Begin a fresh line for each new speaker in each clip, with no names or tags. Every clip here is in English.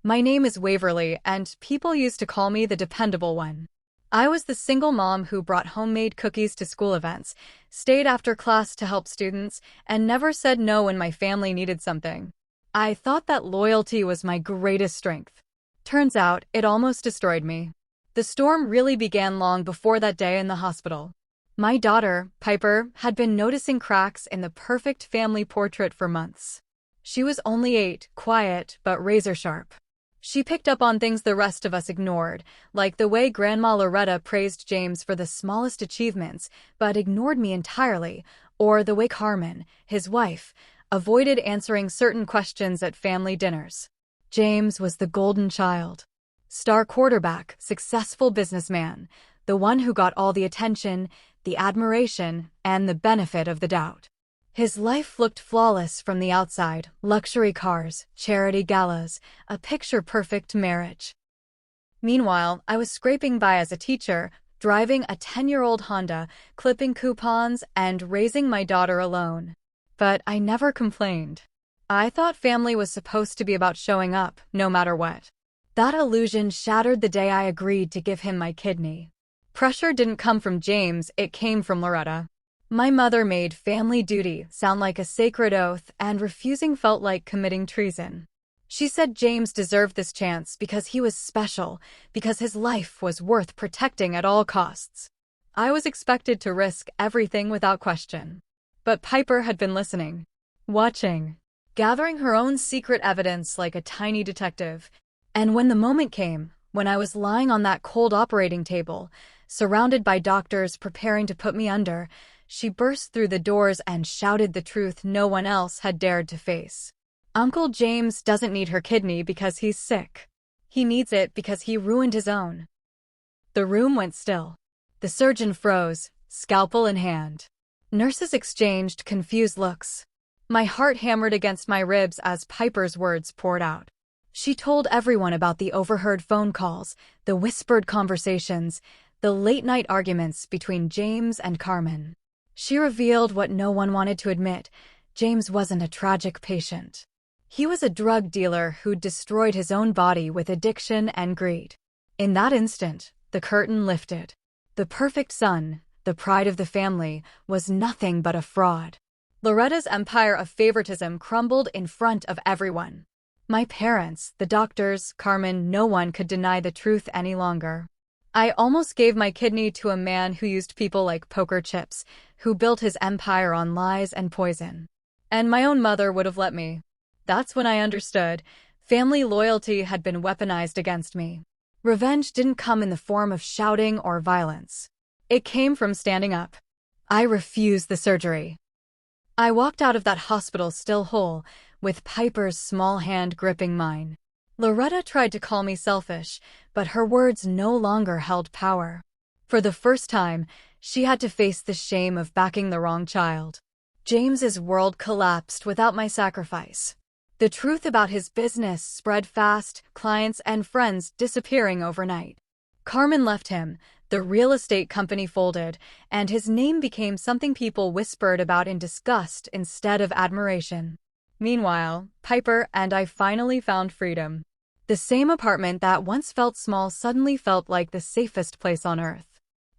My name is Waverly, and people used to call me the dependable one. I was the single mom who brought homemade cookies to school events, stayed after class to help students, and never said no when my family needed something. I thought that loyalty was my greatest strength. Turns out, it almost destroyed me. The storm really began long before that day in the hospital. My daughter, Piper, had been noticing cracks in the perfect family portrait for months. She was only 8, quiet, but razor-sharp. She picked up on things the rest of us ignored, like the way Grandma Loretta praised James for the smallest achievements, but ignored me entirely, or the way Carmen, his wife, avoided answering certain questions at family dinners. James was the golden child. Star quarterback, successful businessman, the one who got all the attention, the admiration, and the benefit of the doubt. His life looked flawless from the outside: luxury cars, charity galas, a picture-perfect marriage. Meanwhile, I was scraping by as a teacher, driving a 10-year-old Honda, clipping coupons, and raising my daughter alone. But I never complained. I thought family was supposed to be about showing up, no matter what. That illusion shattered the day I agreed to give him my kidney. Pressure didn't come from James, it came from Loretta. My mother made family duty sound like a sacred oath, and refusing felt like committing treason. She said James deserved this chance because he was special, because his life was worth protecting at all costs. I was expected to risk everything without question. But Piper had been listening, watching, gathering her own secret evidence like a tiny detective. And when the moment came, when I was lying on that cold operating table, surrounded by doctors preparing to put me under, she burst through the doors and shouted the truth no one else had dared to face. Uncle James doesn't need her kidney because he's sick. He needs it because he ruined his own. The room went still. The surgeon froze, scalpel in hand. Nurses exchanged confused looks. My heart hammered against my ribs as Piper's words poured out. She told everyone about the overheard phone calls, the whispered conversations, the late-night arguments between James and Carmen. She revealed what no one wanted to admit: James wasn't a tragic patient. He was a drug dealer who'd destroyed his own body with addiction and greed. In that instant, the curtain lifted. The perfect son, the pride of the family, was nothing but a fraud. Loretta's empire of favoritism crumbled in front of everyone. My parents, the doctors, Carmen, no one could deny the truth any longer. I almost gave my kidney to a man who used people like poker chips, who built his empire on lies and poison. And my own mother would have let me. That's when I understood. Family loyalty had been weaponized against me. Revenge didn't come in the form of shouting or violence. It came from standing up. I refused the surgery. I walked out of that hospital still whole, with Piper's small hand gripping mine. Loretta tried to call me selfish, but her words no longer held power. For the first time, she had to face the shame of backing the wrong child. James's world collapsed without my sacrifice. The truth about his business spread fast, clients and friends disappearing overnight. Carmen left him, the real estate company folded, and his name became something people whispered about in disgust instead of admiration. Meanwhile, Piper and I finally found freedom. The same apartment that once felt small suddenly felt like the safest place on earth.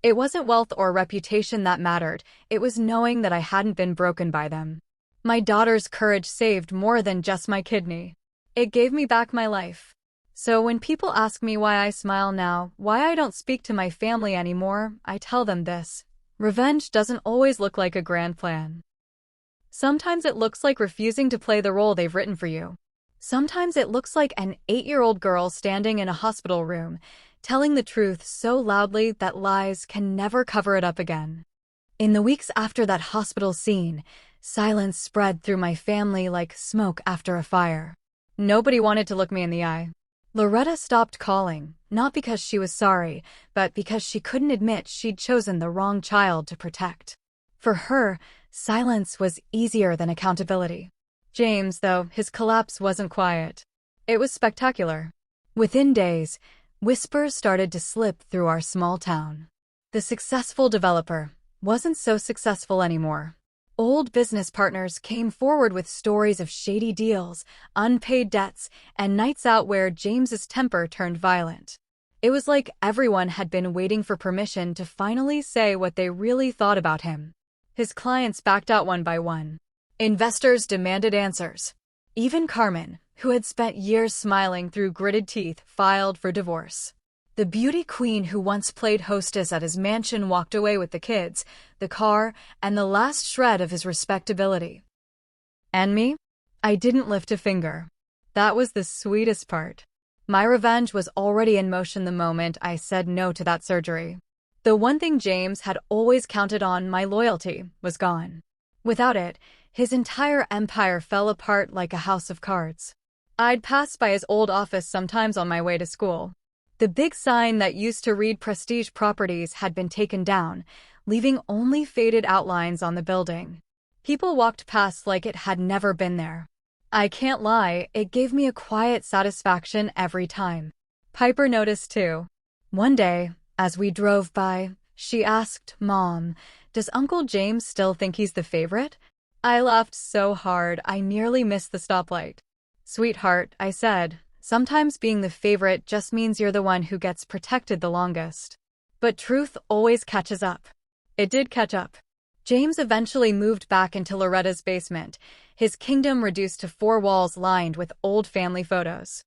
It wasn't wealth or reputation that mattered, it was knowing that I hadn't been broken by them. My daughter's courage saved more than just my kidney. It gave me back my life. So when people ask me why I smile now, why I don't speak to my family anymore, I tell them this: revenge doesn't always look like a grand plan. Sometimes it looks like refusing to play the role they've written for you. Sometimes it looks like an 8-year-old girl standing in a hospital room, telling the truth so loudly that lies can never cover it up again. In the weeks after that hospital scene, silence spread through my family like smoke after a fire. Nobody wanted to look me in the eye. Loretta stopped calling, not because she was sorry, but because she couldn't admit she'd chosen the wrong child to protect. For her, silence was easier than accountability. James, though, his collapse wasn't quiet. It was spectacular. Within days, whispers started to slip through our small town. The successful developer wasn't so successful anymore. Old business partners came forward with stories of shady deals, unpaid debts, and nights out where James's temper turned violent. It was like everyone had been waiting for permission to finally say what they really thought about him. His clients backed out one by one. Investors demanded answers. Even Carmen, who had spent years smiling through gritted teeth, filed for divorce. The beauty queen who once played hostess at his mansion walked away with the kids, the car, and the last shred of his respectability. And me? I didn't lift a finger. That was the sweetest part. My revenge was already in motion the moment I said no to that surgery. The one thing James had always counted on, my loyalty, was gone. Without it, his entire empire fell apart like a house of cards. I'd pass by his old office sometimes on my way to school. The big sign that used to read prestige properties had been taken down, leaving only faded outlines on the building. People walked past like it had never been there. I can't lie, it gave me a quiet satisfaction every time. Piper noticed too. One day, as we drove by, she asked, "Mom, does Uncle James still think he's the favorite?" I laughed so hard I nearly missed the stoplight. "Sweetheart," I said, "sometimes being the favorite just means you're the one who gets protected the longest." But truth always catches up. It did catch up. James eventually moved back into Loretta's basement, his kingdom reduced to 4 walls lined with old family photos.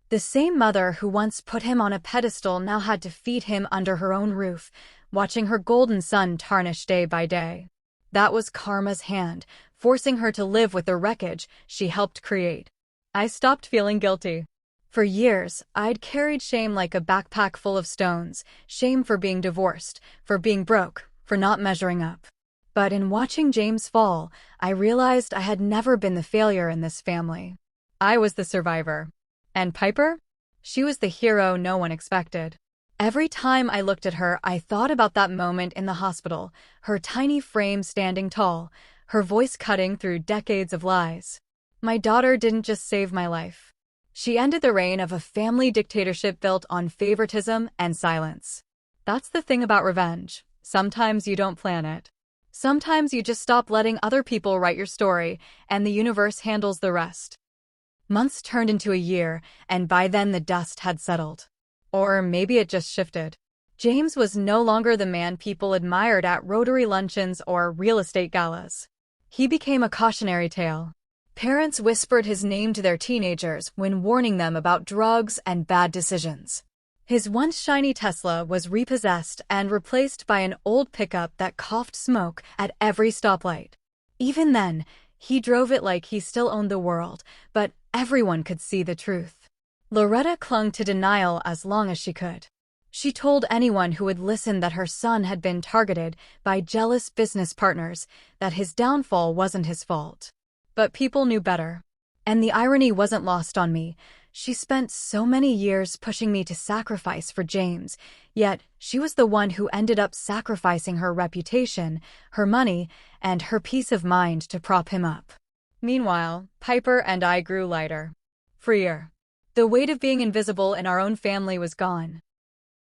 The same mother who once put him on a pedestal now had to feed him under her own roof, watching her golden son tarnish day by day. That was karma's hand, forcing her to live with the wreckage she helped create. I stopped feeling guilty. For years, I'd carried shame like a backpack full of stones, shame for being divorced, for being broke, for not measuring up. But in watching James fall, I realized I had never been the failure in this family. I was the survivor. And Piper? She was the hero no one expected. Every time I looked at her, I thought about that moment in the hospital, her tiny frame standing tall, her voice cutting through decades of lies. My daughter didn't just save my life. She ended the reign of a family dictatorship built on favoritism and silence. That's the thing about revenge. Sometimes you don't plan it. Sometimes you just stop letting other people write your story, and the universe handles the rest. Months turned into a year, and by then the dust had settled. Or maybe it just shifted. James was no longer the man people admired at Rotary luncheons or real estate galas. He became a cautionary tale. Parents whispered his name to their teenagers when warning them about drugs and bad decisions. His once shiny Tesla was repossessed and replaced by an old pickup that coughed smoke at every stoplight. Even then, he drove it like he still owned the world, but everyone could see the truth. Loretta clung to denial as long as she could. She told anyone who would listen that her son had been targeted by jealous business partners, that his downfall wasn't his fault. But people knew better. And the irony wasn't lost on me. She spent so many years pushing me to sacrifice for James, yet she was the one who ended up sacrificing her reputation, her money, and her peace of mind to prop him up. Meanwhile, Piper and I grew lighter. Freer. The weight of being invisible in our own family was gone.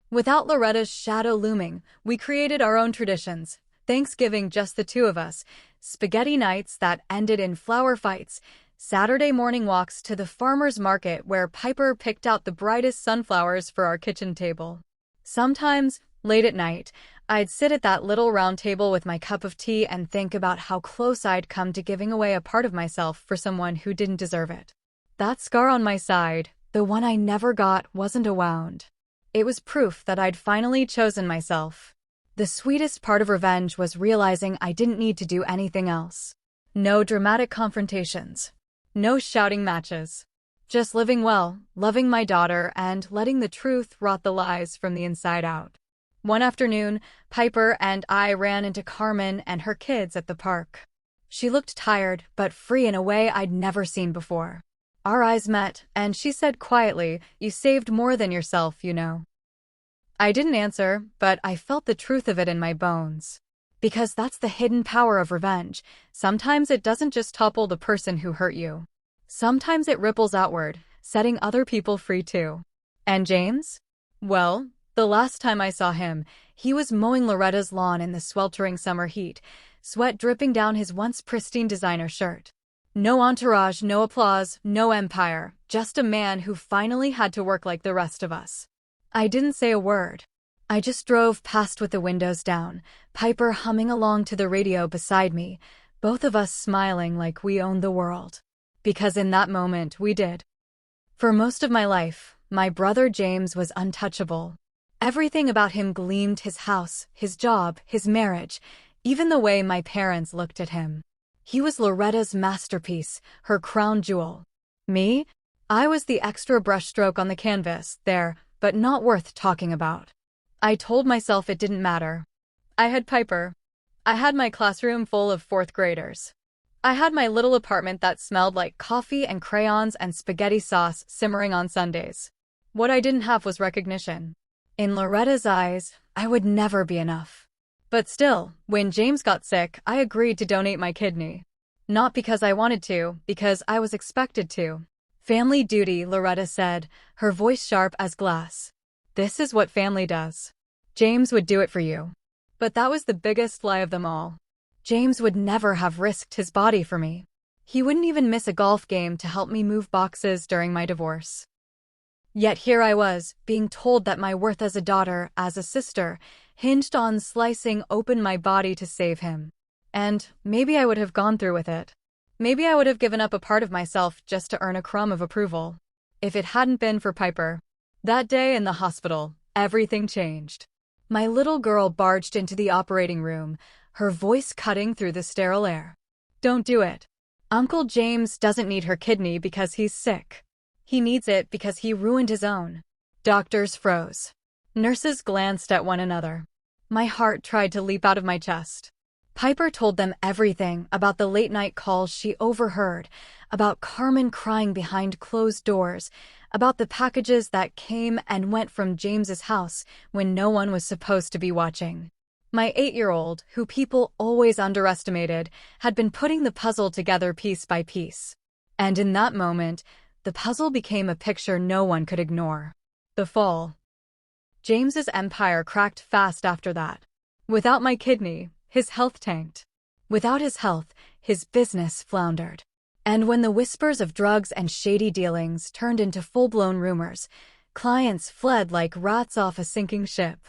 Without Loretta's shadow looming, we created our own traditions. Thanksgiving, just the two of us. Spaghetti nights that ended in flower fights. Saturday morning walks to the farmer's market where Piper picked out the brightest sunflowers for our kitchen table. Sometimes, late at night, I'd sit at that little round table with my cup of tea and think about how close I'd come to giving away a part of myself for someone who didn't deserve it. That scar on my side, the one I never got, wasn't a wound. It was proof that I'd finally chosen myself. The sweetest part of revenge was realizing I didn't need to do anything else. No dramatic confrontations. No shouting matches. Just living well, loving my daughter, and letting the truth rot the lies from the inside out. One afternoon, Piper and I ran into Carmen and her kids at the park. She looked tired, but free in a way I'd never seen before. Our eyes met, and she said quietly, "You saved more than yourself, you know." I didn't answer, but I felt the truth of it in my bones. Because that's the hidden power of revenge. Sometimes it doesn't just topple the person who hurt you. Sometimes it ripples outward, setting other people free too. And James? Well, the last time I saw him, he was mowing Loretta's lawn in the sweltering summer heat, sweat dripping down his once pristine designer shirt. No entourage, no applause, no empire, just a man who finally had to work like the rest of us. I didn't say a word. I just drove past with the windows down, Piper humming along to the radio beside me, both of us smiling like we owned the world. Because in that moment, we did. For most of my life, my brother James was untouchable. Everything about him gleamed: his house, his job, his marriage, even the way my parents looked at him. He was Loretta's masterpiece, her crown jewel. Me? I was the extra brushstroke on the canvas, there, but not worth talking about. I told myself it didn't matter. I had Piper. I had my classroom full of fourth graders. I had my little apartment that smelled like coffee and crayons and spaghetti sauce simmering on Sundays. What I didn't have was recognition. In Loretta's eyes, I would never be enough. But still, when James got sick, I agreed to donate my kidney. Not because I wanted to, because I was expected to. Family duty, Loretta said, her voice sharp as glass. This is what family does. James would do it for you. But that was the biggest lie of them all. James would never have risked his body for me. He wouldn't even miss a golf game to help me move boxes during my divorce. Yet here I was, being told that my worth as a daughter, as a sister, hinged on slicing open my body to save him. And maybe I would have gone through with it. Maybe I would have given up a part of myself just to earn a crumb of approval. If it hadn't been for Piper. That day in the hospital, everything changed. My little girl barged into the operating room, her voice cutting through the sterile air. Don't do it. Uncle James doesn't need her kidney because he's sick. He needs it because he ruined his own. Doctors froze. Nurses glanced at one another. My heart tried to leap out of my chest. Piper told them everything about the late-night calls she overheard, about Carmen crying behind closed doors, about the packages that came and went from James's house when no one was supposed to be watching. My 8-year-old, who people always underestimated, had been putting the puzzle together piece by piece. And in that moment, the puzzle became a picture no one could ignore. The fall. James's empire cracked fast after that. Without my kidney, his health tanked. Without his health, his business floundered. And when the whispers of drugs and shady dealings turned into full-blown rumors, clients fled like rats off a sinking ship.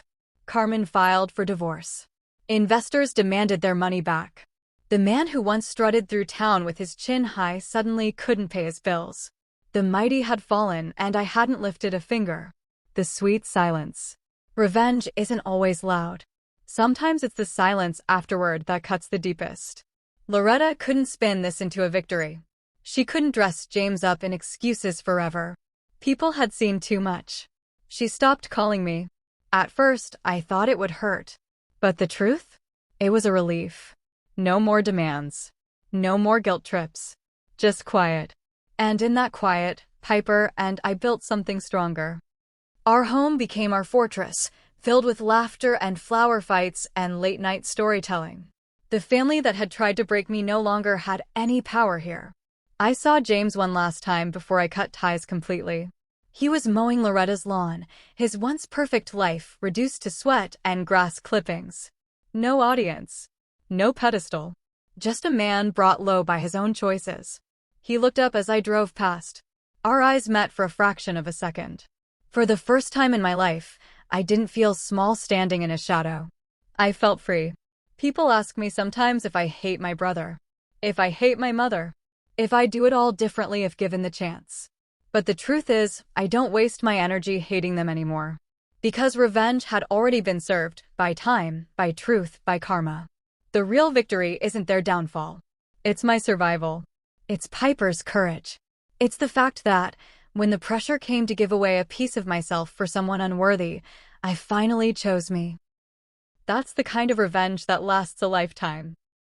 Carmen filed for divorce. Investors demanded their money back. The man who once strutted through town with his chin high suddenly couldn't pay his bills. The mighty had fallen, and I hadn't lifted a finger. The sweet silence. Revenge isn't always loud. Sometimes it's the silence afterward that cuts the deepest. Loretta couldn't spin this into a victory. She couldn't dress James up in excuses forever. People had seen too much. She stopped calling me. At first, I thought it would hurt. But the truth? It was a relief. No more demands. No more guilt trips. Just quiet. And in that quiet, Piper and I built something stronger. Our home became our fortress, filled with laughter and flower fights and late-night storytelling. The family that had tried to break me no longer had any power here. I saw James one last time before I cut ties completely. He was mowing Loretta's lawn, his once perfect life reduced to sweat and grass clippings. No audience. No pedestal. Just a man brought low by his own choices. He looked up as I drove past. Our eyes met for a fraction of a second. For the first time in my life, I didn't feel small standing in a shadow. I felt free. People ask me sometimes if I hate my brother, if I hate my mother, if I do it all differently if given the chance. But the truth is, I don't waste my energy hating them anymore. Because revenge had already been served, by time, by truth, by karma. The real victory isn't their downfall. It's my survival. It's Piper's courage. It's the fact that, when the pressure came to give away a piece of myself for someone unworthy, I finally chose me. That's the kind of revenge that lasts a lifetime.